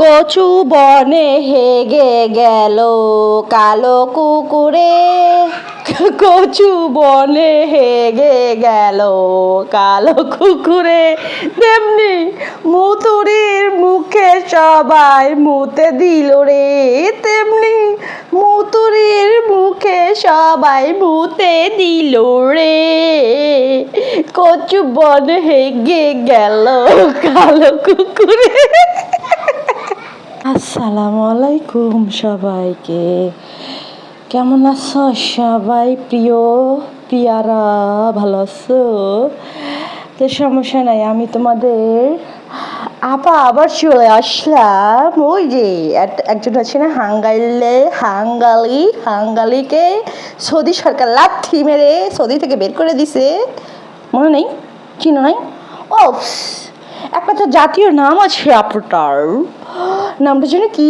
কচু বনে হেগে গেল কালো কুকুরে, কচু বনে হেগে গেল কালো কুকুরে। তেমনি মুতুরির মুখে সবাই মুতে দিল রে, তেমনি মুতুরির মুখে সবাই মুতে দিল রে। কচু বনে হেগে গেল কালো কুকুরে। আসসালামু আলাইকুম সবাইকে, কেমন আছো সবাই? প্রিয়ারা ভালো আছো তো? সমস্যা নাই, আমি তোমাদের আপা আবার চলে আসলাম। ওই যে একজন আছে না হাঙ্গালিকে সৌদি সরকার লাথি মেরে সৌদি থেকে বের করে দিছে, মনে নেই? চিনো নাই? ও একটা তো জাতীয় নাম আছে আপনার, নামটা যেন কি?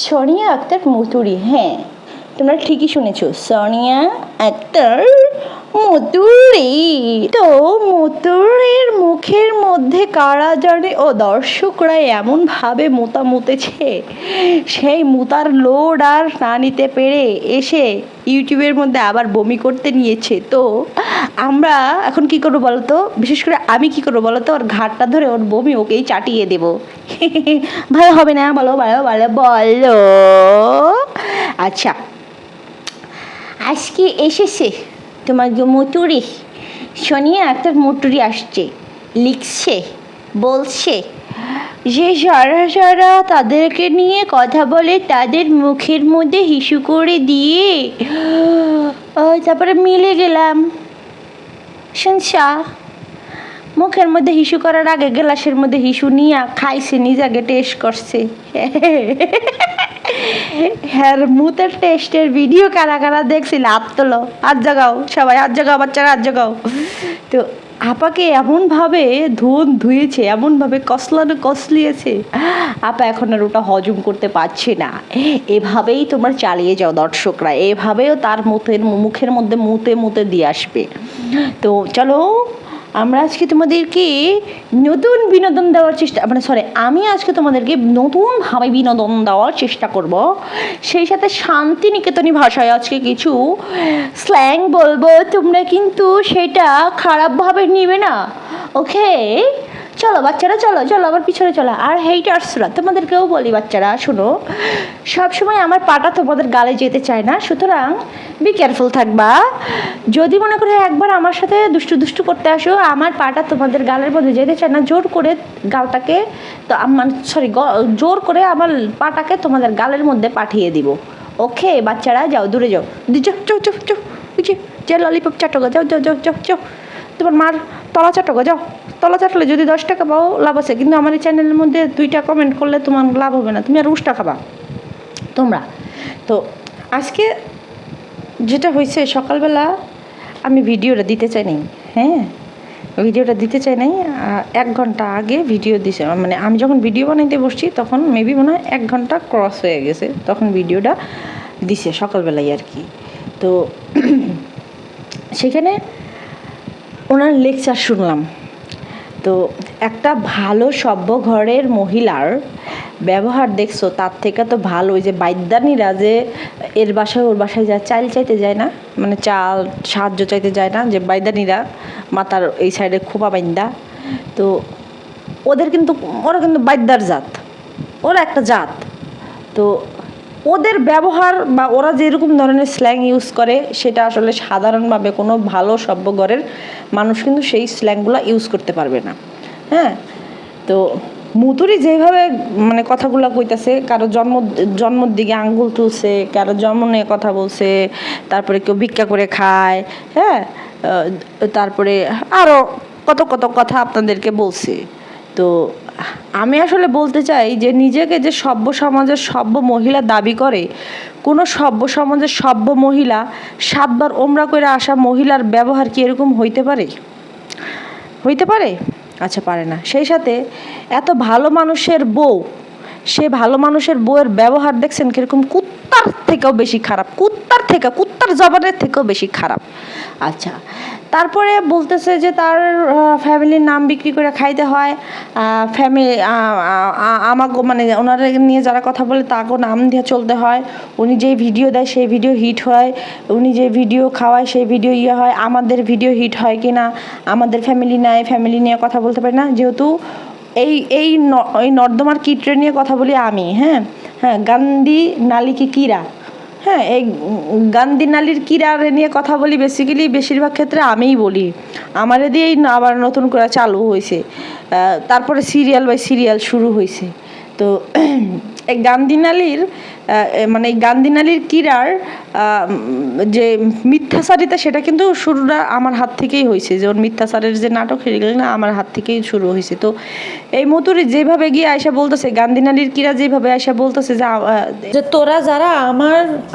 সোনিয়া আক্তার মতুরি। হ্যাঁ, তোমরা ঠিকই শুনেছো, সোনিয়া আক্তার মতুরি। তো মতুরির মুখের মধ্যে কারা জানে ও দর্শকরা এমন ভাবে মোতা মুতেছে, সেই মুতার লোড আর না নিতে পেরে এসে ইউটিউবের মধ্যে আবার বমি করতে নিয়েছে। তো আমরা এখন কি করবো বলো তো? বিশেষ করে আমি কি করবো বলো তো? ওর ঘাটটা ধরে ওর বমি ওকেই চাটিয়ে দেবো। ভালো হবে না? বলো বলো বলো বলো। আচ্ছা, আজকে এসেছে তোমার মতুরি, সোনিয়া একটা মতুরি আসছে, লিখছে, বলছে যে যারা তাদেরকে নিয়ে কথা বলে তাদের মুখের মধ্যে হিসু করে দিয়ে তারপরে মিলে গেলাম। শুনছা? মুখের মধ্যে হিসু করার আগে গ্লাসের মধ্যে হিসু নিয়ে খাইছে, নিজে আগে টেস্ট করছে। হ্যাঁ, মুতের টেস্টের ভিডিও কারা কারা দেখছিল হাত তোলো, হাত জাগাও সবাই, হাত জাগাও বাচ্চারা, হাত জাগাও। তো আপাকে এমনভাবে ধুয়েছে, এমনভাবে কসলিয়েছে, আপা এখন আর ওটা হজম করতে পারছে না। এভাবেই তোমরা চালিয়ে যাও দর্শকরা, এভাবেও তার মুখের মধ্যে মুতে দিয়ে আসবে। তো চলো, আমরা আজকে তোমাদেরকে নতুন বিনোদন দেওয়ার চেষ্টা, আমি আজকে তোমাদেরকে নতুনভাবে বিনোদন দেওয়ার চেষ্টা করব। সেই সাথে শান্তিনিকেতনী ভাষায় আজকে কিছু স্ল্যাং বলবো, তোমরা কিন্তু সেটা খারাপভাবে নিবে না, ওকে? চলো বাচ্চারা, চলো চলো আমার পিছনে চলো। আর হেইটার্সরা, তোমাদেরকেও বলি বাচ্চারা শোনো, সবসময় আমার পাটা তোমাদের গালে যেতে চায় না, সুতরাং বি কেয়ারফুল থাকবা। যদি মনে করে একবার আমার সাথে দুষ্টু করতে আসো, আমার পাটা তোমাদের গালের মধ্যে যেতে চায় না, জোর করে গালটাকে তো জোর করে আমার পাটাকে তোমাদের গালের মধ্যে পাঠিয়ে দিব, ওকে? বাচ্চারা যাও, দূরে যাও, যে ললিপপ চাটো গো, যাও যাও যাও যাও যাও, তোমার মার তলা চাটো গো, যাও। তলা চাটলে যদি 10 টাকা পাও লাভ আছে, কিন্তু আমার এই চ্যানেলের মধ্যে 2টা কমেন্ট করলে তোমার লাভ হবে না, তুমি আর রুশটা খাবা তোমরা। তো আজকে যেটা হয়েছে, সকালবেলা আমি ভিডিওটা দিতে চাই নাই, হ্যাঁ ভিডিওটা দিতে চাই নাই, 1 ঘন্টা আগে ভিডিও দিছে, আমি যখন ভিডিও বানাইতে বসছি তখন মেবি মনে হয় 1 ঘন্টা ক্রস হয়ে গেছে, তখন ভিডিওটা দিছে সকালবেলায় আর কি। তো সেখানে ওনার লেকচার শুনলাম। তো একটা ভালো সভ্য ঘরের মহিলার ব্যবহার দেখছো, তার থেকে তো ভালো ওই যে বাইদ্যানীরা যে এর বাসায় ওর বাসায় যায় চাল চাইতে যায় না, চাল সাহায্য চাইতে যায় না, যে বাইদ্যানীরা মাথার এই সাইডে খোপা বাইন্দা, তো ওরা কিন্তু বাইদ্যার জাত, ওরা একটা জাত। তো ওদের ব্যবহার বা ওরা যেরকম ধরনের স্ল্যাং ইউজ করে, সেটা আসলে সাধারণভাবে কোনো ভালো সভ্য ঘরের মানুষ কিন্তু সেই স্ল্যাংগুলো ইউজ করতে পারবে না, হ্যাঁ? তো মুতুরি যেভাবে কথাগুলো কইতাছে, কারো জন্মর দিকে আঙ্গুল তুলছে, কারো জন্ম নিয়ে কথা বলছে, তারপরে কেউ ভিক্ষা করে খায়, হ্যাঁ, তারপরে আরও কত কথা আপনাদেরকে বলছে। তো আমি আসলে বলতে চাই যে নিজেকে যে সভ্য সমাজের সভ্য মহিলা দাবি করে, কোনো সভ্য সমাজের সভ্য মহিলা 7 বার ওমরা করে আসা মহিলার ব্যবহার কি এরকম হইতে পারে? আচ্ছা, পারে না। সেই সাথে এত ভালো মানুষের বউ, সে ভালো মানুষের বউয়ের ব্যবহার দেখছেন কিরকম? কুত্তার থেকেও বেশি খারাপ, কুত্তার আমার জবানের থেকেও বেশি খারাপ। আচ্ছা, তারপরে বলতেছে যে তার ফ্যামিলির নাম বিক্রি করে খাইতে হয়, ফ্যামিলি আমাকে মানে ওনারা নিয়ে যারা কথা বলে তাকেও নাম দিয়ে চলতে হয়, উনি যেই ভিডিও দেয় সেই ভিডিও হিট হয়, উনি যে ভিডিও খাওয়ায় সেই ভিডিও হয়, আমাদের ভিডিও হিট হয় কি না, আমাদের ফ্যামিলি নাই, ফ্যামিলি নিয়ে কথা বলতে পারি না, যেহেতু এই নর্দমার কিটরে নিয়ে কথা বলি আমি। হ্যাঁ, গান্ধী নালি কি কিরা, হ্যাঁ, এই গান্ধী নালির কিরারে নিয়ে কথা বলি বেসিক্যালি, বেশিরভাগ ক্ষেত্রে আমিই বলি, আমারে দিয়েই আবার নতুন করে চালু হয়েছে, তারপরে সিরিয়াল বাই সিরিয়াল শুরু হয়েছে। তো এই গান্ধী নালির মানে এই গান্ধী নালির কিরার যে মিথ্যাচারিতা সেটা কিন্তু শুরুটা আমার হাত থেকেই হয়েছে, যেমন মিথ্যাচারের যে নাটক সেগুলো না আমার হাত থেকেই শুরু হয়েছে। তো এই মতুরি যেভাবে গিয়ে আয়সা বলতেছে, গান্ধী নালির কিরা যেভাবে আয়সা বলতেছে যে তোরা যারা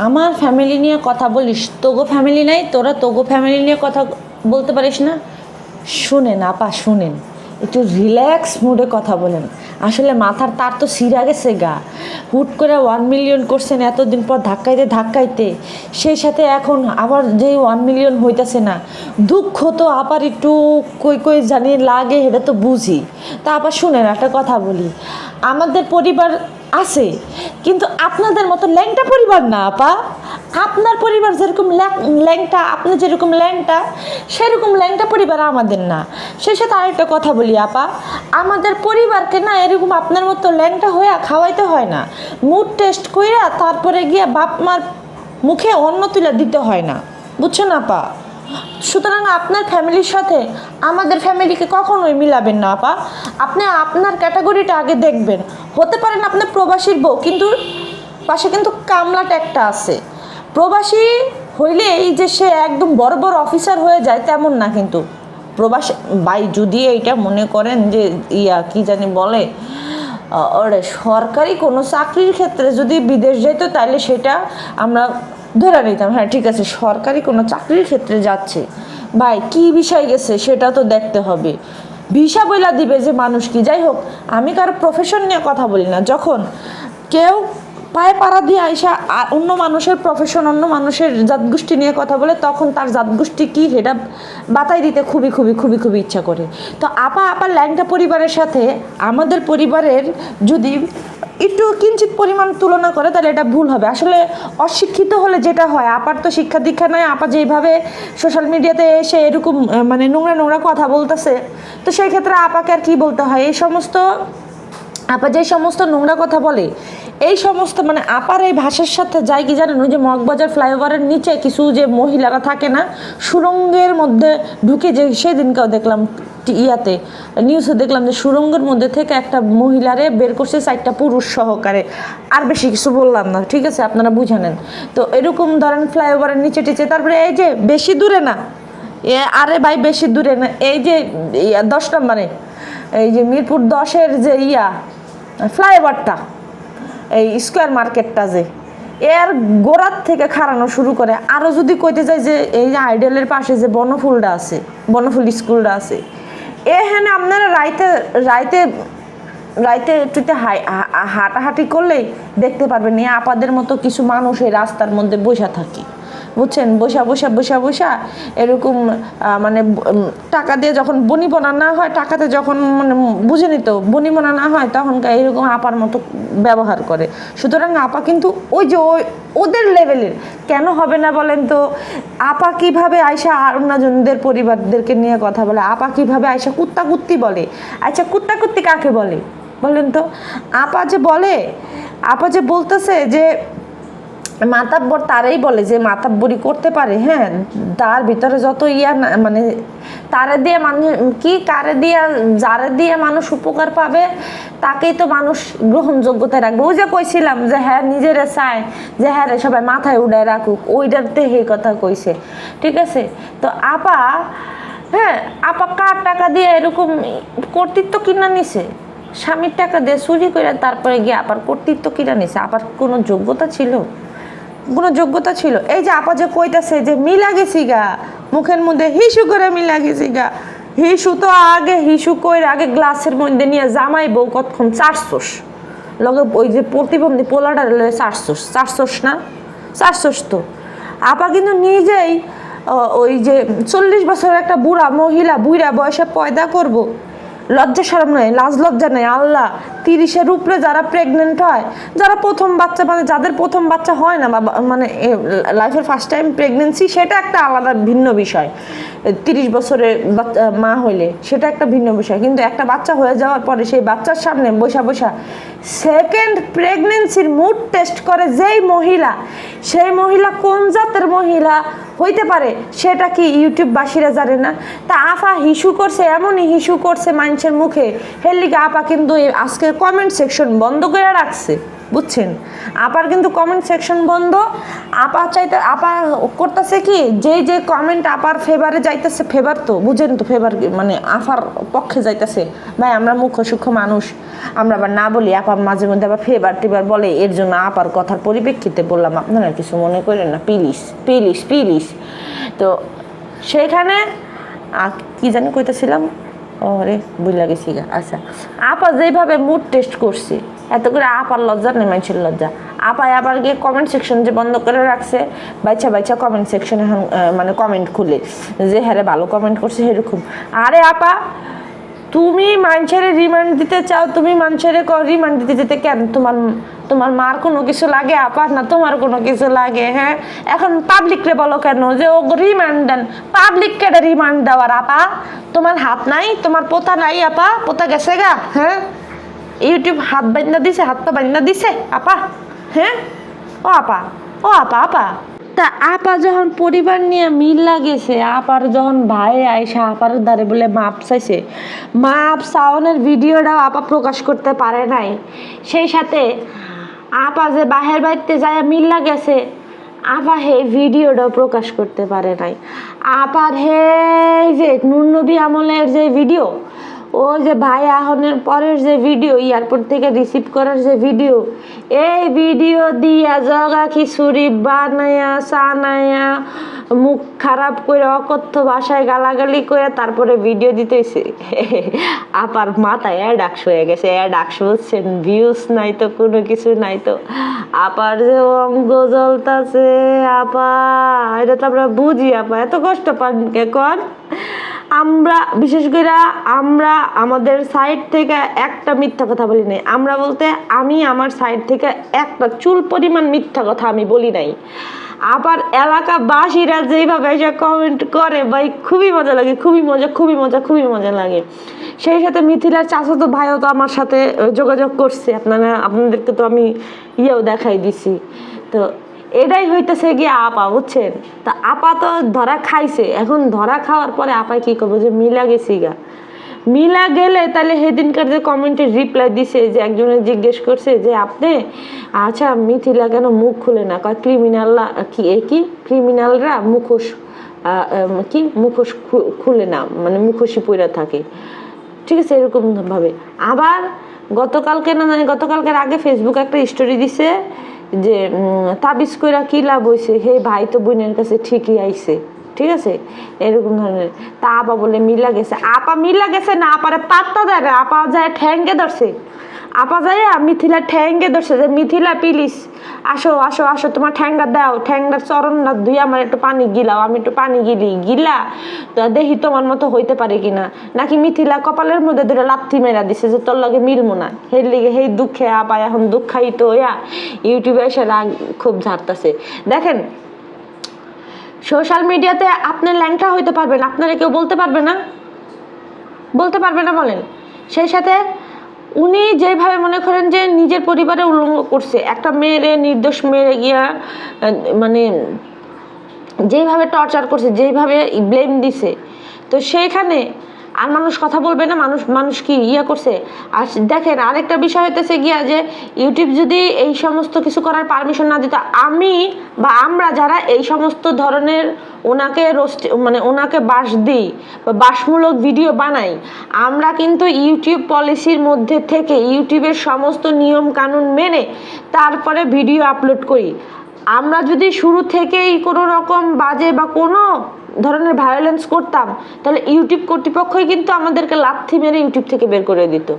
আমার ফ্যামিলি নিয়ে কথা বলিস, তোগো ফ্যামিলি নাই, তোরা তোগো ফ্যামিলি নিয়ে কথা বলতে পারিস না। শুনেন আপা, শুনেন, একটু রিল্যাক্স মুডে কথা বলেন। আসলে মাথার তার তো সিরা গেছে গা, হুট করে 1 মিলিয়ন করছেন এতদিন পর ধাক্কাইতে, সেই সাথে এখন আবার যে 1 মিলিয়ন হইতেছে না, দুঃখ তো আবার একটু কই জানি লাগে, এটা তো বুঝি। তা আবার শুনেন, একটা কথা বলি, আমাদের পরিবার আছে কিন্তু আপনাদের মতো ল্যাংটা পরিবার না আপা। আপনার পরিবার যেরকম ল্যাংটা, আপনি যেরকম ল্যাংটা, সেরকম ল্যাংটা পরিবার আমাদের না। সেই সাথে আরেকটা কথা বলি আপা, আমাদের পরিবারকে না এরকম আপনার মতো ল্যাংটা হইয়া খাওয়াইতে হয় না, মুড টেস্ট কইরা তারপরে গিয়ে বাপ মার মুখে অন্ন তুলে দিতে হয় না, বুঝছেন আপা। সুতরাং আপনার ফ্যামিলির সাথে আমাদের ফ্যামিলিকে কখনোই মিলাবেন না আপা। আপনি আপনার ক্যাটাগরিটা আগে দেখবেন। হতে পারেন আপনি প্রবাসীর বউ, কিন্তু পাশে কিন্তু কামলাটা একটা আছে। প্রবাসী হইলে এই যে সে একদম বড় বড় অফিসার হয়ে যায় তেমন না, কিন্তু প্রবাসী ভাই যদি এইটা মনে করেন যে কি জানি বলে, ওরে সরকারি কোনো চাকরির ক্ষেত্রে যদি বিদেশ যেত তাহলে সেটা আমরা ধরে নিতাম, হ্যাঁ ঠিক আছে সরকারি কোনো চাকরির ক্ষেত্রে যাচ্ছে, ভাই কি বিষয় গেছে সেটা তো দেখতে হবে, ভিসা বইলা দিবে যে মানুষ কি। যাই হোক, আমি কারো প্রফেশন নিয়ে কথা বলি না। যখন কেউ পায়ে পাড়া দিয়ে আইসা অন্য মানুষের প্রফেশন, অন্য মানুষের জাতগোষ্ঠী নিয়ে কথা বলে, তখন তার জাতগোষ্ঠী কী সেটা বাতাই দিতে খুবই খুবই খুবই খুবই ইচ্ছা করে। তো আপার ল্যাংটা পরিবারের সাথে আমাদের পরিবারের যদি একটু কিঞ্চিত পরিমাণ তুলনা করে তাহলে এটা ভুল হবে। আসলে অশিক্ষিত হলে যেটা হয়, আপার তো শিক্ষা দীক্ষা নয়, আপা যেভাবে সোশ্যাল মিডিয়াতে এসে এরকম মানে নোংরা কথা বলতেছে, তো সেই ক্ষেত্রে আপাকে আর কী বলতে হয়, এই সমস্ত আপা যে সমস্ত নোংরা কথা বলে, এই সমস্ত মানে আপার এই ভাষার সাথে যায় কি জানেন, ওই যে মগবাজার ফ্লাইওভারের নিচে কিছু যে মহিলারা থাকে না, সুড়ঙ্গের মধ্যে ঢুকে, যে সেদিনকেও দেখলাম ইয়াতে নিউজে দেখলাম যে সুড়ঙ্গের মধ্যে থেকে একটা মহিলারে বের করছে 4টা পুরুষ সহকারে। আর বেশি কিছু বললাম না, ঠিক আছে, আপনারা বুঝে নেন। তো এরকম ধরেন ফ্লাইওভারের নিচে টিচে, তারপরে এই যে বেশি দূরে না, আরে ভাই বেশি দূরে না, এই যে 10 নম্বরে এই যে মিরপুর 10-এর যে ফ্লাইওভারটা, এই স্কোয়ার মার্কেটটা, যে এর গোড়ার থেকে খাড়ানো শুরু করে। আরও যদি কইতে যায় যে এই যে আইডেলের পাশে যে বনফুলটা আছে, বনফুল স্কুলটা আছে, এখানে আপনারা রাইতে একটুতে হাঁটাহাঁটি করলেই দেখতে পারবেন এই আপাদের মতো কিছু মানুষ এই রাস্তার মধ্যে বসে থাকে, বুঝছেন, বসা এরকম মানে টাকা দিয়ে যখন বনিবনা না হয়, টাকাতে যখন মানে বুঝেনি তো বনিবনা না হয়, তখন এরকম আপার মতো ব্যবহার করে। সুতরাং আপা কিন্তু ওই যে ওদের লেভেলের কেন হবে না বলেন তো। আপা কিভাবে আয়সা আর অন্যজনদের পরিবারদেরকে নিয়ে কথা বলে, আপা কিভাবে আয়সা কুত্তি বলে। আচ্ছা কুত্তি কাকে বলে বলেন তো? আপা যে বলতেছে যে মাতাব্বর, তারাই বলে যে মাতাব্বরি করতে পারে, হ্যাঁ, তার ভিতরে যত মানে তারে দিয়ে মানুষ কি কারে দিয়ে, যারে দিয়ে মানুষ উপকার পাবে তাকেই তো মানুষ গ্রহণযোগ্যতায় রাখবে। ওই যে কইছিলাম যে হ্যাঁ নিজেরা চায় যে হ্যাঁ রে সবাই মাথায় উড়ায় রাখুক, ওইটাতে এই কথা কইছে, ঠিক আছে। তো আপা কার টাকা দিয়ে এরকম কর্তৃত্ব কিনা নিছে, স্বামীর টাকা দিয়ে চুরি করে তারপরে গিয়ে আপার কর্তৃত্ব কিনা নিছে। আপার কোনো যোগ্যতা ছিল? এই যে আপা যে কইতাছে যে মিলা গেছি গা, মুখের মধ্যে হিসু করে মিলা গেছি গা, হিসু তো আগে গ্লাসের মধ্যে নিয়ে জামাই বউ কতক্ষণ চারশোস লগে, ওই যে প্রতিবন্ধী পোলাটার লয়ে চারশোস না, চারশোস তো আপা কিন্তু নিজেই ওই যে 40 বছরের একটা বুড়া মহিলা বুড়া বয়সে পয়দা করব, লজ্জা শরম নাই, লাজ লজ্জা নাই। আল্লাহ, 30-এর উপরে যারা প্রেগনেন্ট হয়, যারা প্রথম বাচ্চা, মানে যাদের প্রথম বাচ্চা হয় না, বা মানে লাইফের ফার্স্ট টাইম প্রেগনেন্সি, সেটা একটা আলাদা ভিন্ন বিষয়। 30 বছরের মা হইলে সেটা একটা ভিন্ন বিষয়, কিন্তু একটা বাচ্চা হয়ে যাওয়ার পরে সেই বাচ্চার সামনে বসা বসা সেকেন্ড প্রেগনেন্সির মুড টেস্ট করে যেই মহিলা, সেই মহিলা কোন জাতের মহিলা হইতে পারে সেটা কি ইউটিউববাসীরা জানে না? তা আপা হিসু করছে, এমনই হিসু করছে মানুষের মুখে, হের লিগে আপা কিন্তু আজকে কমেন্ট সেকশন বন্ধ করে রাখছে, বুঝছেন? আপার কিন্তু কমেন্ট সেকশন বন্ধ। আপা চাইতে, আপা করতেছে কি, যে কমেন্ট আপার ফেভারে যাইতেছে, ফেভার তো বুঝেন তো, ফেভার মানে আপার পক্ষে যাইতেছে, ভাই আমরা মুখ্য সূক্ষ্ম মানুষ, আমরা আবার না বলি, আপা মাঝে মধ্যে আবার ফেভার টেভার বলে, এর জন্য আপার কথার পরিপ্রেক্ষিতে বললাম, আপনারা কিছু মনে করেন না প্লিজ প্লিজ প্লিজ। তো সেইখানে কি জানি কইতেছিলাম, ওরে বুঝলা গেছি গা। আচ্ছা, আপা যেভাবে মুড টেস্ট করছে, এত করে আপার লজ্জা নেই, মানুষের লজ্জা। আপা আবার গিয়ে কমেন্ট সেকশন যে বন্ধ করে রাখছে, বাচ্চা বাচ্চা কমেন্ট সেকশন এখন মানে কমেন্ট খুলে যে হ্যাঁ ভালো কমেন্ট করছে সেরকম। আরে আপা, তুমি মানুষের রিমান্ড দিতে চাও, তুমি মানুষের রিমান্ড দিতে যেতে কেন? তোমার মার কোনো কিছু লাগে আপা? না তোমার কোনো কিছু লাগে? হ্যাঁ, এখন পাবলিকরে বলো কেন যে ও রিমান্ড দেন? পাবলিককে রিমান্ড দেওয়ার আপা তোমার হাত নাই, তোমার পোতা নাই আপা? পোতা গেছে গা? হ্যাঁ, ইউটিউব হাত বান্ধা দিছে, হাত পা বান্ধা দিছে আপা? হ্যাঁ, ও আপা, ও আপা, আপা তা আপা যখন পরিবার নিয়ে মিল্লা গেছে, আপার যখন ভাই আইসা আপার দ্বারে বলে মাপ চাইছে, মাপ চাওয়ানোর ভিডিওটাও আপা প্রকাশ করতে পারে নাই। সেই সাথে আপা যে বাহের বাড়িতে যায় মিল্লা গেছে, আপা হে ভিডিওটাও প্রকাশ করতে পারে নাই। আপার হে যে নুরনবী আমলের যে ভিডিও, ও যে ভাই আহনের পরের যে ভিডিও, এয়ারপোর্ট থেকে রিসিভ করার যে ভিডিও, এই ভিডিও দিয়া জগা খিচুড়ি বানায়া সানায়া মুখ খারাপ করে অকথ্য ভাষায় গালাগালি করে তারপরে ভিডিও দিতেছে। আপার মাথায় অ্যাডাক্স হয়ে গেছে, অ্যাডাক্স হচ্ছেন, ভিউজ নাই তো কোনো কিছু নাই তো। আপার যে অঙ্গ জ্বলতাছে আপা, এটা তো আমরা বুঝি আপা, এত কষ্ট পান কে কর? আমরা বিশেষ করে আমরা আমাদের সাইড থেকে একটা মিথ্যা কথা বলি নাই। আমরা বলতে আমি আমার সাইড থেকে একটা চুল পরিমাণ মিথ্যা কথা আমি বলি নাই। আবার এলাকাবাসীরা যেভাবে এসে কমেন্ট করে ভাই, খুবই মজা লাগে, খুবই মজা, খুবই মজা, খুবই মজা লাগে। সেই সাথে মিথিলার চাচাতো ভাইও তো আমার সাথে যোগাযোগ করছে, আপনাদেরকে তো আমি ইয়েও দেখাই দিছি। তো এটাই হইতেছে গিয়ে আপা, বুঝছেন? তা আপা তো ধরা খাইছে, এখন ধরা খাওয়ার পরে আপায় কি করবো, যে মিলা গেছি গা, মিলা গেলে তাহলে সেদিনকার যে কমেন্টের রিপ্লাই দিছে, যে একজনে জিজ্ঞেস করছে যে আপনি আচ্ছা মিথিলা কেন মুখ খুলে না, কয় ক্রিমিনালরা কি ক্রিমিনালরা মুখোশ কি মুখোশ খুলে না, মানে মুখোশই পইরা থাকে, ঠিক আছে, এরকম ভাবে। আবার গতকালকে না জানি গতকালকের আগে ফেসবুকে একটা স্টোরি দিছে যে তাবিজ কইরা কি লাভ হইছে, হে ভাই তো বোনের কাছে ঠিকই আইছে, ঠিক আছে, এরকম ধরনের। তা আপা বলে মিলা গেছে, আপা মিলা গেছে না, আপারে পাত্তা দেয় না, আপা যায় ঠ্যাঙ্গে ধরছে, আপা যায় মিথিলা ঠ্যাঙ্গে ধরছে যে মিথিলা প্লিজ আসো আসো আসো, তোমার ঠ্যাঙ্গা দাও, ঠ্যাঙ্গার চরণ না ধুই আমার একটু পানি গিলাও, আমি একটু পানি গিলা দেখি তোমার মতো হইতে পারে কিনা। নাকি মিথিলা কপালের মধ্যে ধরে লাথি মেরা দিছে যে তোর লগে মিলবো না, হের লিগে সেই দুঃখে আপা এখন দুঃখায়িত হইয়া ইউটিউবে এসে রাগ খুব ঝাড়তাছে। দেখেন, সোশ্যাল মিডিয়াতে আপনি ল্যাংটা হইতে পারবেন, আপনারা কেউ বলতে পারবে না, বলতে পারবে না বলেন। সেই সাথে উনি যেভাবে মনে করেন যে নিজের পরিবারে উল্লঙ্ঘ করছে, একটা মেয়েরে, নির্দোষ মেয়েরে গিয়া মানে যেইভাবে টর্চার করছে, যেইভাবে ব্লেম দিছে, তো সেইখানে আর মানুষ কথা বলবে না? মানুষ কি ইয়া করছে? আর দেখেন আরেকটা বিষয় হইতেছে গিয়া যে ইউটিউব যদি এই সমস্ত কিছু করার পারমিশন না দিত, আমি বা আমরা যারা এই সমস্ত ধরনের ওনাকে মানে ওনাকে বাস দিই বা বাসমূলক ভিডিও বানাই, আমরা কিন্তু ইউটিউব পলিসির মধ্যে থেকে ইউটিউবের সমস্ত নিয়ম কানুন মেনে তারপরে ভিডিও আপলোড করি। আমরা যদি শুরু থেকেই কোনো রকম বাজে বা কোনো ধরনের ভায়োলেন্স করতাম, তাহলে ইউটিউব কর্তৃপক্ষই কিন্তু আমাদেরকে লাথি মেরে ইউটিউব থেকে বের করে দিত।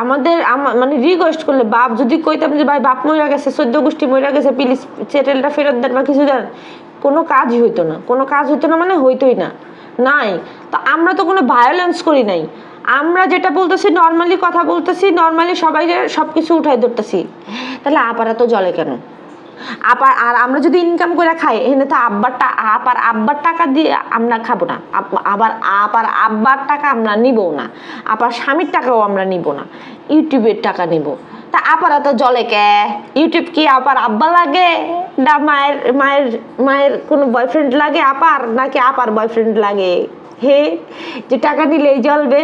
আমাদের মানে রিকোয়েস্ট করলে, বাপ যদি কইতাম যে ভাই বাপ মইরা গেছে, 14 গোষ্ঠী মইরা গেছে, প্লিজ চ্যানেলটা ফেরত দেন বা কিছু দেন, কোনো কাজই হইতো না, কোনো কাজ হইতো না মানে হইতোই না, নাই। তো আমরা তো কোনো ভায়োলেন্স করি নাই, আমরা যেটা বলতেছি নর্মালি কথা বলতেছি, নর্মালি সবাই সব কিছু উঠাই ধরতেছি। তাহলে আপারা তো জলে কেন? আপার আর আমরা যদি ইনকাম করে খাই, এখানে তো আব্বার টাকা দিয়ে আমরা খাবো না, আবার আব্বার টাকা আমরা নিবো না, আবার স্বামীর টাকাও আমরা নিব না, ইউটিউবের টাকা নিব। তা আপারা তো জলে কে? ইউটিউব কি আপার আব্বা লাগে না মায়ের মায়ের মায়ের কোনো বয়ফ্রেন্ড লাগে আপার, নাকি আপার বয়ফ্রেন্ড লাগে? হে, যে টাকা নিলেই জ্বলবে।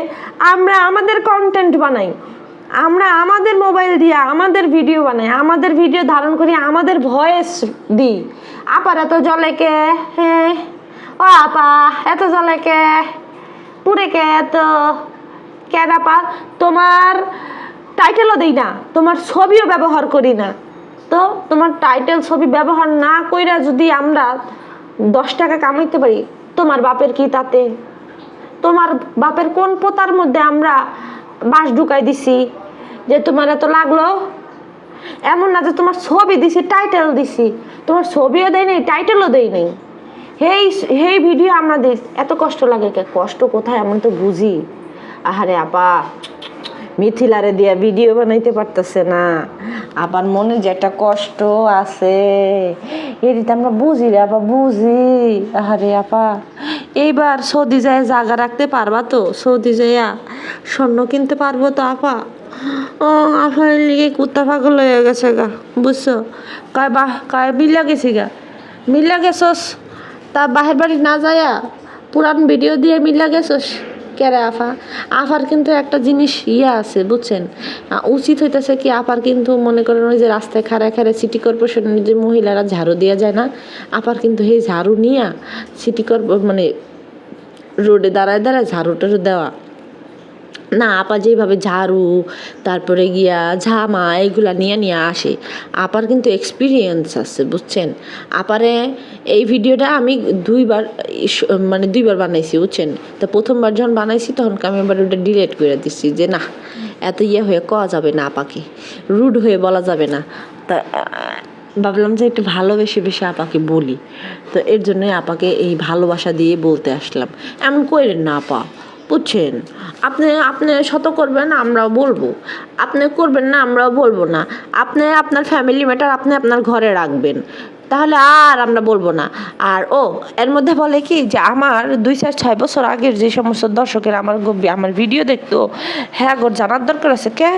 আমরা আমাদের কন্টেন্ট বানাই, আমরা আমাদের মোবাইল দিয়ে আমাদের ভিডিও বানাই, আমাদের ভিডিও ধারণ করি, আমাদের ভয়েস দিই। আপার এত জলে কে? হ্যাঁ, ও আপা এত জলে কে? পুরে কে এত? কেন আপা? তোমার টাইটেলও দিই না, তোমার ছবিও ব্যবহার করি না। তো তোমার টাইটেল ছবি ব্যবহার না কইরা যদি আমরা 10 টাকা কামাইতে পারি, তোমার বাপের কি তাতে? তোমার বাপের কোন পোতার মধ্যে আমরা বাঁশ ঢুকাই দিছি যে তোমার এত লাগলো? এমন না যে তোমার ছবি দিছি, টাইটেল দিছি, তোমার ছবিও দেয় নাই, টাইটেলও দেয় নাই। হেই ভিডিও আমরা দিই, এত কষ্ট লাগে কে? কষ্ট কোথায় এমন তো বুঝি। আহারে আপা মিথিলারে দিয়া ভিডিও বানাইতে পারতেছে না, আবার মনে যে একটা কষ্ট আছে, এটি আমরা বুঝি রে আপা, বুঝি। আহারে আপা এইবার সৌদি যায় জায়গা রাখতে পারবা তো? সৌদি যাইয়া স্বর্ণ কিনতে পারবো তো আপা? ও আপার লিগে কুত্তা পাগল হয়ে গেছে গা, বুঝছো? কয় মিল্লা গেছি গা, মিল্লা গেছস তা বাহের বাড়ি না যায়া পুরান ভিডিও দিয়ে মিল্লা গেছস কেরে আফা? আফার কিন্তু একটা জিনিস আছে বুঝছেন, উচিত হইতেছে কি আপার কিন্তু মনে করেন ওই যে রাস্তায় খাড়ায় সিটি কর্পোরেশনের যে মহিলারা ঝাড়ু দেওয়া যায় না, আপার কিন্তু এই ঝাড়ু নিয়ে সিটি মানে রোডে দাঁড়ায় ঝাড়ু টাড়ু দেওয়া না। আপা যেভাবে ঝাড়ু তারপরে গিয়া ঝামা এগুলা নিয়ে আসে, আপার কিন্তু এক্সপিরিয়েন্স আছে বুঝছেন। আপারে এই ভিডিওটা আমি দুইবার বানাইছি বুঝছেন। তো প্রথমবার যখন বানাইছি তখন আমি আবার ওটা ডিলিট করে দিচ্ছি যে না, এত হয়ে কওয়া যাবে না, আপাকে রুড হয়ে বলা যাবে না। তা ভাবলাম যে একটু ভালোবেসে বেশি আপাকে বলি, তো এর জন্যই আপাকে এই ভালোবাসা দিয়ে বলতে আসলাম। এমন কইরেন না আপা, বুঝছেন? আপনি শত করবেন আমরাও বলবো, আপনি করবেন না আমরাও বলবো না। আপনি আপনার ফ্যামিলি ম্যাটার আপনি আপনার ঘরে রাখবেন, তাহলে আর আমরা বলবো না। আর এর মধ্যে বলে কি যে আমার 2-6 বছর আগের যে সমস্ত দর্শকের আমার ভিডিও দেখতো, হ্যাঁ গো জানার দরকার আছে কে?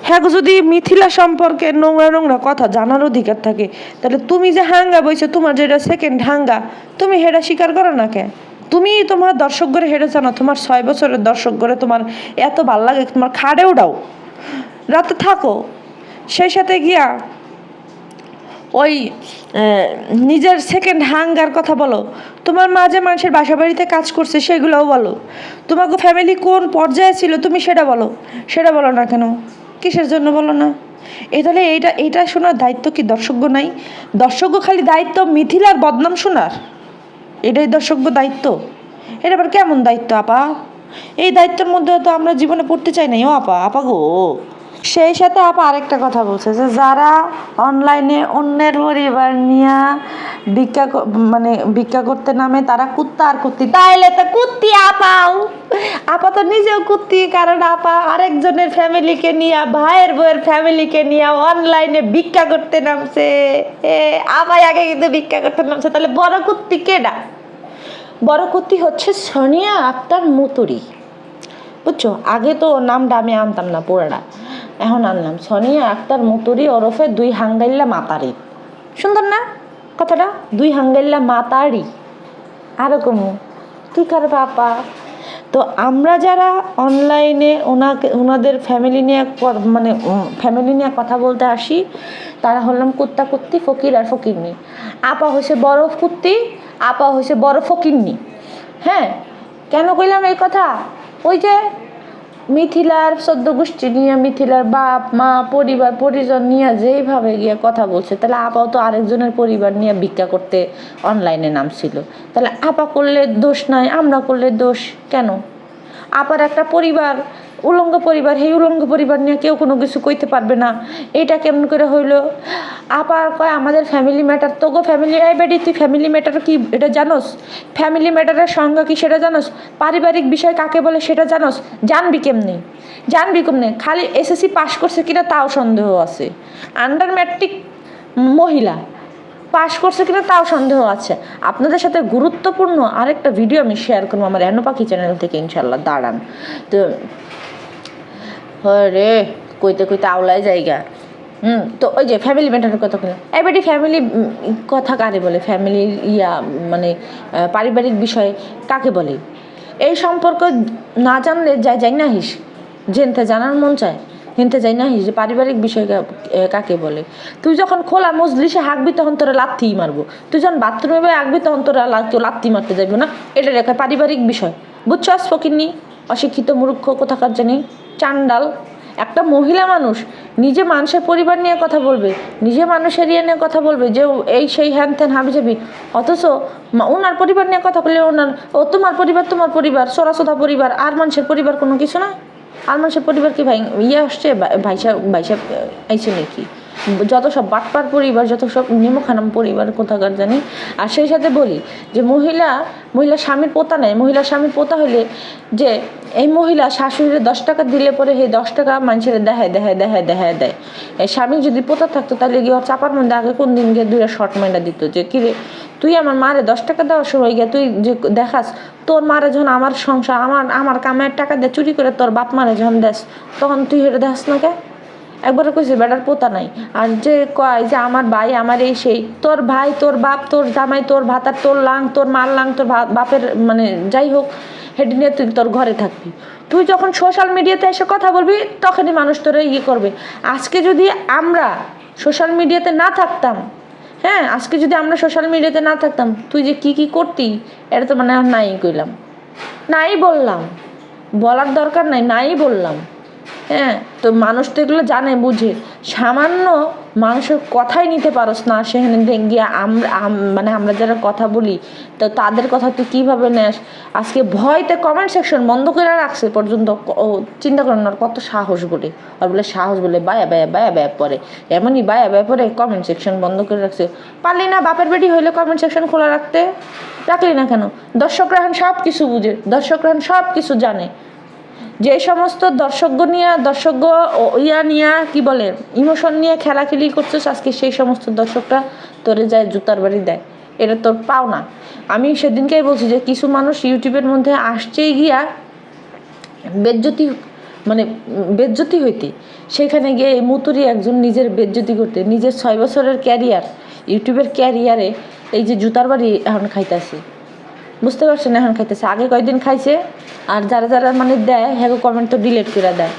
হ্যাঁ গো যদি মিথিলা সম্পর্কে নোংরা কথা জানার অধিকার থাকে, তাহলে তুমি যে হাঙ্গা বইছো, তোমার যেটা সেকেন্ড হাঙ্গা, তুমি হেটা স্বীকার করো না কে? তুমি তোমার দর্শক ঘরে হেঁটে জানো, তোমার 6 বছরের দর্শক ঘরে তোমার এত ভাল লাগে, তোমার খাড়েও ডাও রাতে থাকো, সেই সাথে গিয়া ওই নিজের সেকেন্ড হাঙ্গার কথা বলো। তোমার মা যে মানুষের বাসা বাড়িতে কাজ করছে সেগুলোও বলো। তোমাকে ফ্যামিলি কোন পর্যায়ে ছিল তুমি সেটা বলো না কেন? কিসের জন্য বলো না? তাহলে এইটা শোনার দায়িত্ব কি দর্শক নাই? দর্শক খালি দায়িত্ব মিথিলার বদনাম শোনার, এটাই দর্শক দায়িত্ব? এটা আবার কেমন দায়িত্ব আপা? এই দায়িত্বের মধ্যে তো আমরা জীবনে পড়তে চাই নাই ও আপা গো। সেই সাথে আপা আরেকটা কথা বলছে যে যারা অনলাইনে অন্যের পরিবার নিয়ে ভিক্ষা করতে নামে তারা কুত্তা আর কুত্তি। তাইলে তো কুত্তি আপা তো নিজেও কুত্তি, কারণ আপা আরেকজনের ফ্যামিলিকে নিয়ে, ভাইয়ের বউয়ের ফ্যামিলিকে নিয়ে অনলাইনে ভিক্ষা করতে নামছে। আপাই আগে কিন্তু ভিক্ষা করতে নামছে, তাহলে বড় কুত্তি কেডা? বড় কুত্তি হচ্ছে সোনিয়া আক্তার মুতুরি, বুঝছো? আগে তো নামটা আমি আনতাম না পুরাটা, এখন আনলাম। সোনিয়া আক্তার মুতুরি ওরফে 2 হাঙ্গাইল্লা মাতারি। সুন্দর না কথাটা? 2 হাঙ্গাইল্লা মাতারি। আরো কমু তুই কার বাপা? তো আমরা যারা অনলাইনে ওনাদের ফ্যামিলি নিয়ে কথা বলতে আসি, তারা হলাম কুত্তা কুত্তি, ফকির আর ফকিরনি। আপা হয়েছে বড় কুত্তি, আপা হয়েছে বড় ফকিরনি। হ্যাঁ, কেন কইলাম এই কথা? ওই যে মিথিলার 14 গোষ্ঠী নিয়ে, মিথিলার বাপ মা পরিবার পরিজন নিয়ে যেইভাবে গিয়ে কথা বলছে, তাহলে আপাও তো আরেকজনের পরিবার নিয়ে ভিক্ষা করতে অনলাইনে নামছিল। তাহলে আপা করলে দোষ নাই, আমরা করলে দোষ কেন? আপার একটা পরিবার, উলঙ্গ পরিবার, সেই উলঙ্গ পরিবার নিয়ে কেউ কোনো কিছু কইতে পারবে না, এটা কেমন করে হইলো? আবার কয় আমাদের ফ্যামিলি ম্যাটার, তোগো ফ্যামিলি, এই বেডি তুই ফ্যামিলি ম্যাটার কি এটা জানোস? ফ্যামিলি ম্যাটারের সংজ্ঞা কি সেটা জানোস? পারিবারিক বিষয় কাকে বলে সেটা জানোস? জানবি কেমনি? খালি এসএসসি পাস করছে কিনা তাও সন্দেহ আছে, আন্ডার ম্যাট্রিক মহিলা পাস করছে কিনা তাও সন্দেহ আছে। আপনাদের সাথে গুরুত্বপূর্ণ আরেকটা ভিডিও আমি শেয়ার করবো আমার এনো পাখি চ্যানেল থেকে, ইনশাল্লাহ দাঁড়ান। তো রে কইতে কইতে আওলায় জায়গা। তো ওই যে ফ্যামিলি ম্যাটারের কথা বলে, এবারে ফ্যামিলি কথা কারে বলে, ফ্যামিলি মানে পারিবারিক বিষয় কাকে বলে, এই সম্পর্ক না জানলে যাই না হিস, জেনতে জানার মন চায় হেনতে যাই না হিস যে পারিবারিক বিষয় কাকে বলে। তুই যখন খোলা মজলিসে হাঁকবি তখন তোরা লাথিই মারবো, তুই যখন বাথরুমে হাঁকবি তখন তোরা কেউ লাথি মারতে যাইবো না, এটা রেখা পারিবারিক বিষয়। বুঝছস ফকিন্নি, অশিক্ষিত মূর্খ কোথাকার জানি চান্ডাল। একটা মহিলা মানুষ নিজে মানুষের পরিবার নিয়ে কথা বলবে, নিজে মানুষের নিয়ে কথা বলবে যে এই সেই হ্যান ত্যান হাবিজাবি, অথচ ওনার পরিবার নিয়ে কথা বললে ওনার তোমার পরিবার সোরাসোদা পরিবার, আর মানুষের পরিবার কোনো কিছু না। আর মানুষের পরিবার কি ভাই আসছে ভাইসা আইসে নাকি? যত সব বাটপার পরিবার, যত সব নিমখানাম পরিবার কোথাকার জানি। আর সেই সাথে বলি যে মহিলা স্বামীর পোতা নেয়, মহিলা স্বামীর পোতা হলে যে এই মহিলা শাশুড়ির 10 টাকা দিলে পরে সেই 10 টাকা মানুষের দেয়। এই স্বামী যদি পোতা থাকতো তাহলে গিয়ে চাপার মধ্যে আগে কোন দিন গিয়ে 2 শর্ট মাইন্ডা দিত যে কিরে তুই আমার মারে 10 টাকা দেওয়ার সময় গিয়ে তুই যে দেখাস তোর মারে যখন আমার সংসার আমার কামাইয়ের টাকা দিয়ে চুরি করে তোর বাপ মারে যখন দেস তখন তুই হেঁটে দেখাস না কে? একবারে কইছে বেটার পোতা নাই। আর যে কয় যে আমার ভাই আমার এই সেই, তোর ভাই তোর বাপ তোর জামাই তোর ভাতার তোর লাং তোর মার লাং তোর বাপের মানে যাই হোক হেঁটে নিয়ে তুই তোর ঘরে থাকবি। তুই যখন সোশ্যাল মিডিয়াতে এসে কথা বলবি তখনই মানুষ তোরা করবে। আজকে যদি আমরা সোশ্যাল মিডিয়াতে না থাকতাম, হ্যাঁ আজকে যদি আমরা সোশ্যাল মিডিয়াতে না থাকতাম তুই যে কি করতি এটা তো মানে নাই কইলাম, নাই বললাম, বলার দরকার নাই বললাম। হ্যাঁ তো মানুষ তো এগুলো জানে বুঝে, সামান্য মানুষের কথাই নিতে পারোস না, সেখানে গিয়ে আমরা যারা কথা বলি তো তাদের কথা তুই কীভাবে নেস। আজকে ভয়তে কমেন্ট সেকশন বন্ধ করে রাখছে পর্যন্ত, চিন্তা করেন না কত সাহস বলে, আর বলে সাহস বলে বায়া পরে এমনই বায়া পরে কমেন্ট সেকশন বন্ধ করে রাখছে। পারলি না বাপের বেটি হইলে কমেন্ট সেকশন খোলা রাখলি না কেন? দর্শকরা সব কিছু বুঝে, দর্শকরা সব কিছু জানে। যে সমস্ত দর্শক নিয়ে কি বলে ইমোশন নিয়ে খেলাখেলি করছিস আজকে সেই সমস্ত দর্শকরা তোরে যায় জুতার বাড়ি দেয়, এটা তোর পাও না। আমি সেদিনকেই বলছি যে কিছু মানুষ ইউটিউবের মধ্যে আসছেই গিয়া বেজ্জতি হইতে, সেখানে গিয়ে এই মুতুরি একজন নিজের বেজ্জতি করতে, নিজের 6 বছরের ক্যারিয়ার ইউটিউবের ক্যারিয়ারে এই যে জুতার বাড়ি এখন খাইতেছে, বুঝতে পারছেন? এখন খাইতেছে, আগে কয়েকদিন খাইছে আর যারা মানে দেয় হ্যাঁ কমেন্ট তো ডিলিট করে দেয়,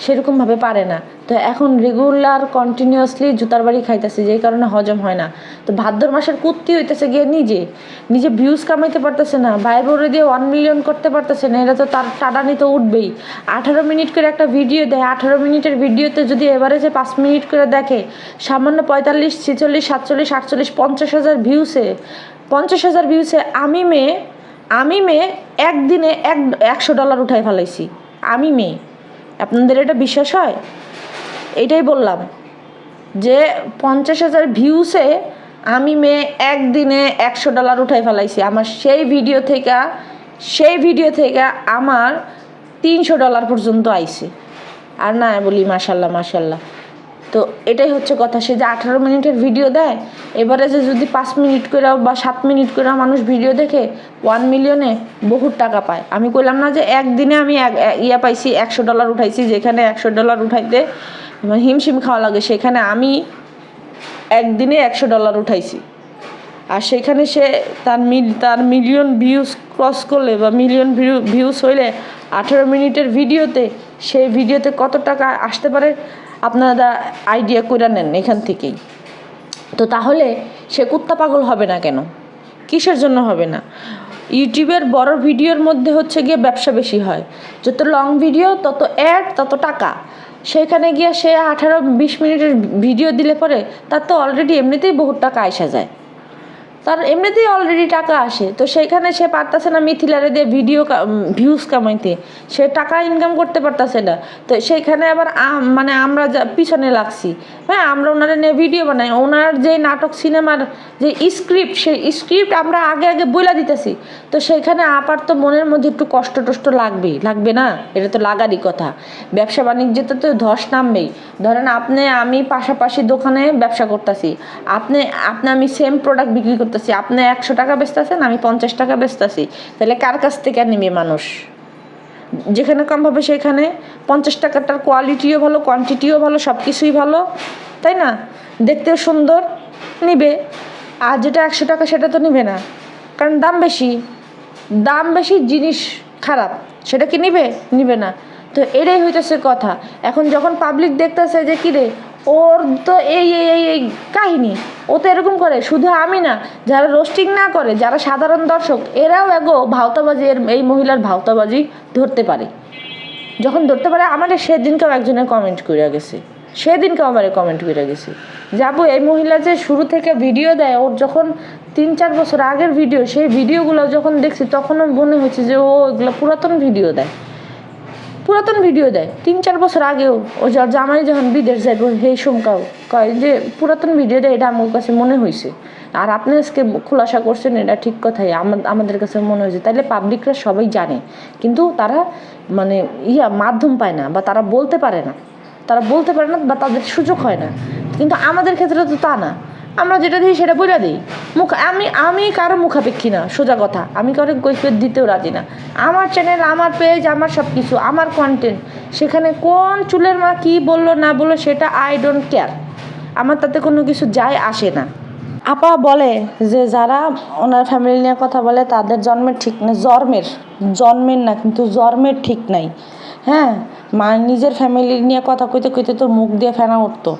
সেরকমভাবে পারে না। তো এখন রেগুলার কন্টিনিউয়াসলি জুতার বাড়ি খাইতেছে, যেই কারণে হজম হয় না। তো ভাদ্র মাসের কুত্তি হইতেছে গিয়ে নিজে ভিউজ কামাইতে পারতেছে না, ভাই বোরে দিয়ে 1 মিলিয়ন করতে পারতেছে না, এটা তো তার টাটানি তো উঠবেই। 18 মিনিট করে একটা ভিডিও দেয়, 18 মিনিটের ভিডিওতে যদি এভারেজে 5 মিনিট করে দেখে, সামান্য 45, 46, 47, 48, 50,000 ভিউসে 50,000 ভিউসে আমি মেয়ে একদিনে $100 উঠাই ফেলাইছি। আমি মেয়ে, আপনাদের এটা বিশ্বাস হয়? এইটাই বললাম যে 50,000 ভিউসে আমি মেয়ে একদিনে $100 উঠাই ফেলাইছি। আমার সেই ভিডিও থেকে আমার $300 পর্যন্ত আইছে। আর না বলি মাশাল্লাহ। তো এটাই হচ্ছে কথা, সে যে 18 মিনিটের ভিডিও দেয়, এবারে যে যদি 5 মিনিট করে বা 7 মিনিট করে মানুষ ভিডিও দেখে 1 মিলিয়নে বহুত টাকা পায়। আমি কইলাম না যে একদিনে আমি পাইছি $100 উঠাইছি, যেখানে $100 উঠাইতে হিমশিম খাওয়া লাগে, সেখানে আমি একদিনে $100 উঠাইছি। আর সেখানে সে তার মিলিয়ন ভিউজ ক্রস করলে বা মিলিয়ন ভিউজ হইলে 18 মিনিটের ভিডিওতে, সেই ভিডিওতে কত টাকা আসতে পারে আপনারা আইডিয়া করে নেন এখান থেকেই। তো তাহলে সে কুত্তা পাগল হবে না কেন? কিসের জন্য হবে না? ইউটিউবের বড় ভিডিওর মধ্যে হচ্ছে গিয়ে ব্যবসা বেশি হয়, যত লং ভিডিও তত অ্যাড তত টাকা। সেখানে গিয়ে সে 18-20 মিনিটের ভিডিও দিলে পরে তার তো অলরেডি এমনিতেই বহুত টাকা আসা যায়। তার এমনিতেই অলরেডি টাকা আসে, তো সেইখানে সে পারতেছে না মিথিলারে দিয়ে ভিউজ কামাইতে, সে টাকা ইনকাম করতে পারতেছে না। তো সেইখানে আবার মানে আমরা পিছনে লাগছি। হ্যাঁ, আমরা ওনারা নিয়ে ভিডিও বানাই, ওনার যে নাটক সিনেমার যে স্ক্রিপ্ট, সেই স্ক্রিপ্ট আমরা আগে আগে বইলা দিতেছি। তো সেইখানে আপার তো মনের মধ্যে একটু কষ্ট টষ্ট লাগবেই, লাগবে না? এটা তো লাগারই কথা। ব্যবসা বাণিজ্যতে তো ধস নামবেই। ধরেন আমি পাশাপাশি দোকানে ব্যবসা করতেছি, আপনি আমি সেম প্রোডাক্ট বিক্রি করতেছি, আপনি 100 টাকা বেচতেছেন, আমি 50 টাকা বেচতেছি, তাহলে কার কাছ থেকে নেবে মানুষ? যেখানে কম পাবে সেখানে 50 টাকাটার কোয়ালিটিও ভালো, কোয়ান্টিটিও ভালো, সব কিছুই ভালো, তাই না? দেখতেও সুন্দর, নিবে। আর যেটা 100 টাকা সেটা তো নিবে না, কারণ দাম বেশি জিনিস খারাপ, সেটা কি নিবে না। তো এটাই হইতেছে কথা। এখন যখন পাবলিক দেখতেছে যে কিরে ওর তো এই এই এই এই কাহিনী, ও তো এরকম করে, শুধু আমি না, যারা রোস্টিং না করে, যারা সাধারণ দর্শক, এরাও ভাওতাবাজি, এই মহিলার ভাওতাবাজি ধরতে পারে। যখন ধরতে পারে, আমাদের সেদিনকেও একজনের কমেন্ট করে গেছে, যাবো এই মহিলা যে শুরু থেকে ভিডিও দেয়, ওর যখন 3-4 বছর আগের ভিডিও, সেই ভিডিওগুলো যখন দেখছি তখনও মনে হচ্ছে যে ও এগুলো পুরাতন ভিডিও দেয় 3-4 বছর আগেও। ও জামাই যখন বিদেশ যাইব সেই সমকাও কয় যে পুরাতন ভিডিও দেয়, এটা আমার কাছে মনে হয়েছে। আর আপনি আজকে খোলাসা করছেন, এটা ঠিক কথাই আমাদের কাছে মনে হয়েছে। তাইলে পাবলিকরা সবাই জানে, কিন্তু তারা মানে মাধ্যম পায় না, বা তারা বলতে পারে না, বা তাদের সুযোগ হয় না। কিন্তু আমাদের ক্ষেত্রে তো তা না, আমরা যেটা দিই সেটা বলে দিই। আমি কারো মুখাপেক্ষী না, সোজা কথা। আমি কারো কৈফিয়ত দিতেও রাজি না। আমার চ্যানেল, আমার পেজ, আমার সব কিছু, আমার কন্টেন্ট, সেখানে কোন চুলের মা কী বললো না বললো সেটা আই ডোন্ট কেয়ার, আমার তাতে কোনো কিছু যায় আসে না। আপা বলে যে যারা ওনার ফ্যামিলি নিয়ে কথা বলে তাদের জন্মের ঠিক না, জন্মের না, কিন্তু জন্মের ঠিক নাই। হ্যাঁ, নিজের ফ্যামিলি নিয়ে কথা কইতে কইতে তো মুখ দিয়ে ফেনা উঠতো।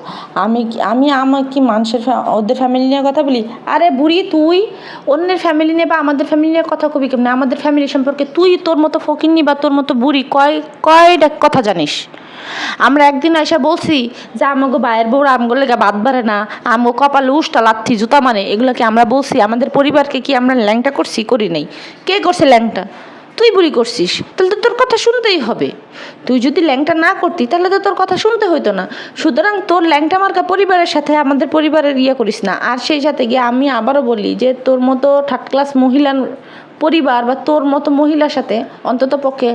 আমার কি মানুষের ওদের ফ্যামিলি নিয়ে কথা বলি? আরে বুড়ি, তুই অন্যের ফ্যামিলি নিয়ে বা আমাদের ফ্যামিলি নিয়ে কথা কবি কেমন? আমাদের ফ্যামিলি সম্পর্কে তুই তোর মতো ফকিন্নি বা তোর মতো বুড়ি কয়টা কথা জানিস? আমরা একদিন এসে বলছি যে আমাকে বায়ের বউরা আমগুলো লেগে বাদ বাড়ে না, আমগো কপালে উষ্টা লাথি জুতা মানে, এগুলো কি আমরা বলছি? আমাদের পরিবারকে কি আমরা ল্যাংটা করছি? করি নাই। কে করছে ল্যাংটা? তুই বুড়ি করছিস, তাহলে তো তোর কথা শুনতেই হবে। তুই যদি ল্যাংটা না করতি তাহলে তো তোর কথা শুনতে হইতো না। সুতরাং তোর ল্যাংটা মার্কা পরিবারের সাথে আমাদের পরিবারের করিস না। আর সেই সাথে গিয়ে আমি আবারও বলি যে তোর মতো থার্ড ক্লাস মহিলার পরিবার বা তোর মতো মহিলার সাথে অন্তত পক্ষে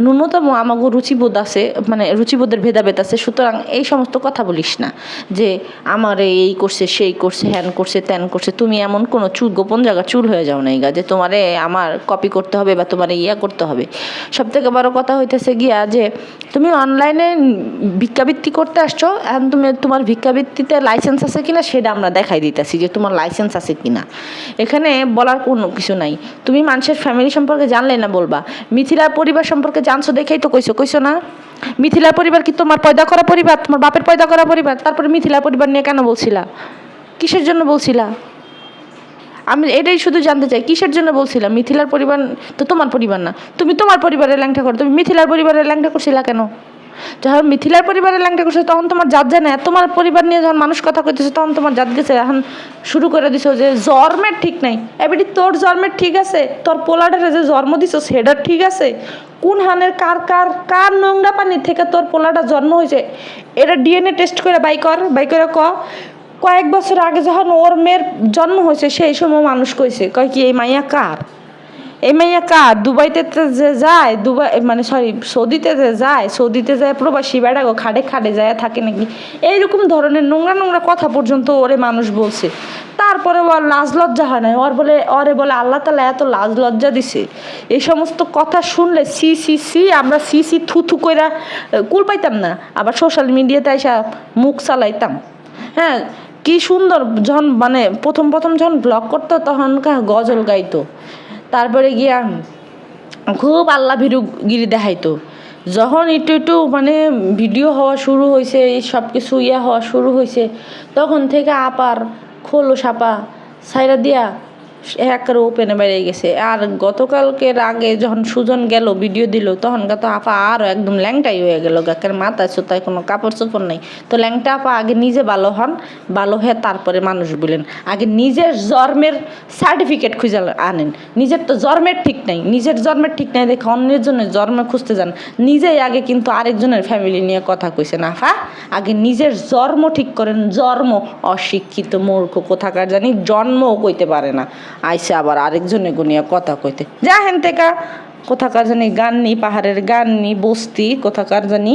ন্যূনতম আমাগো রুচিবোধ আছে, মানে রুচিবোধের ভেদাভেদ আছে। সুতরাং এই সমস্ত কথা বলিস না যে আমার এই করছে, সেই করছে, হ্যান করছে, ত্যান করছে। তুমি এমন কোনো গোপন জায়গা চুল হয়ে যাও না গা যে তোমারে আমার কপি করতে হবে বা তোমার করতে হবে। সব থেকে বড় কথা হইতেছে গিয়া যে তুমি অনলাইনে ভিক্ষাবৃত্তি করতে আসছো, এখন তোমার ভিক্ষাবৃত্তিতে লাইসেন্স আছে কিনা সেটা আমরা দেখাই দিতেছি যে তোমার লাইসেন্স আছে কিনা। এখানে বলার কোনো কিছু নাই। তুমি মানুষের ফ্যামিলি সম্পর্কে জানলে না বলবা। মিথিলার পরিবার সম্পর্কে জানছো দেখেই তো কইছো না? মিথিলার পরিবার কি তোমার পয়দা করা পরিবার, তোমার বাপের পয়দা করা পরিবার? তারপরে মিথিলার পরিবার নিয়ে কেন বলছিলা? কিসের জন্য বলছিলা? আমি এটাই শুধু জানতে চাই, কিসের জন্য বলছিলাম? মিথিলার পরিবার তো তোমার পরিবার না, তুমি তোমার পরিবারের ল্যাংটা করো, তুমি মিথিলার পরিবারের ল্যাংটা করছিলা কেন? যখন মিথিলার পরিবারের ল্যাংটা করছো তখন তোমার জাত যায় না। তোমার পরিবার নিয়ে যখন মানুষ কথা কইতেছে তখন তোমার জাত গেছে। এখন শুরু করে দিছো যে জন্মের ঠিক নাই। এবারে তোর জন্মের ঠিক আছে, তোর পোলাটারে যে জন্ম দিছো সেটা ঠিক আছে? কোন হানের কার নোংরা পানি থেকে তোর পোলাটা জন্ম হয়েছে এটা ডিএনএ টেস্ট করে বাই করে কয়েক বছর আগে যখন ওর মেয়ের জন্ম হয়েছে সেই সময় মানুষ কইছে, কয় কি এই মাইয়া কার? দুবাইতে যে যায়, সৌদিতে যে যায় প্রবাসী বেড়াগো খাটে যায় থাকে নাকি, এইরকম ধরনের নোংরা কথা পর্যন্ত ওরে মানুষ বলছে। তারপরে ওর লাজ লজ্জা হয় না, ওরে বলে আল্লাহ তাআলা এত লাজ লজ্জা দিছে। এই সমস্ত কথা শুনলে সি আমরা সি থু কইরা কুল পাইতাম না, আবার সোশ্যাল মিডিয়াতে এসে মুখ চালাইতাম। হ্যাঁ, কি সুন্দর যখন প্রথম যখন ব্লগ করতো তখন গজল গাইতো, তারপরে গিয়া খুব আল্লাহ ভীরুগিরি দেখাইতো। যখন একটু ভিডিও হওয়া শুরু হয়েছে, সব কিছু হওয়া শুরু হয়েছে, তখন থেকে আপার খোলো সাপা সাইরা দিয়া একেবারে ওপেনে বেরিয়ে গেছে। আর গতকালকের আগে যখন সুজন গেল ভিডিও দিল তখন তো আপা আরও একদম ল্যাংটাই হয়ে গেল, গাকের মাথায় সোতায় কোনো কাপড় চোপড় নেই। তো ল্যাংটা আপা আগে নিজে ভালো হন, ভালো হয়ে তারপরে মানুষ বলেন। আগে নিজের জন্মের সার্টিফিকেট খুঁজে আনেন। নিজের তো জন্মের ঠিক নাই, নিজের জন্মের ঠিক নাই দেখে অন্যের জন্য জন্ম খুঁজতে যান। নিজেই আগে কিন্তু আরেকজনের ফ্যামিলি নিয়ে কথা কইছেন আফা। আগে নিজের জন্ম ঠিক করেন। জন্ম, অশিক্ষিত মূর্খ কোথাকার জানি, জন্মও কইতে পারে না, আইসে আবার আরেকজনে গুনিয়া কথা কইতে। যা হেন থেকে কোথাকার জানি গান নি, পাহাড়ের গান নি, বস্তি কোথাকার জানি।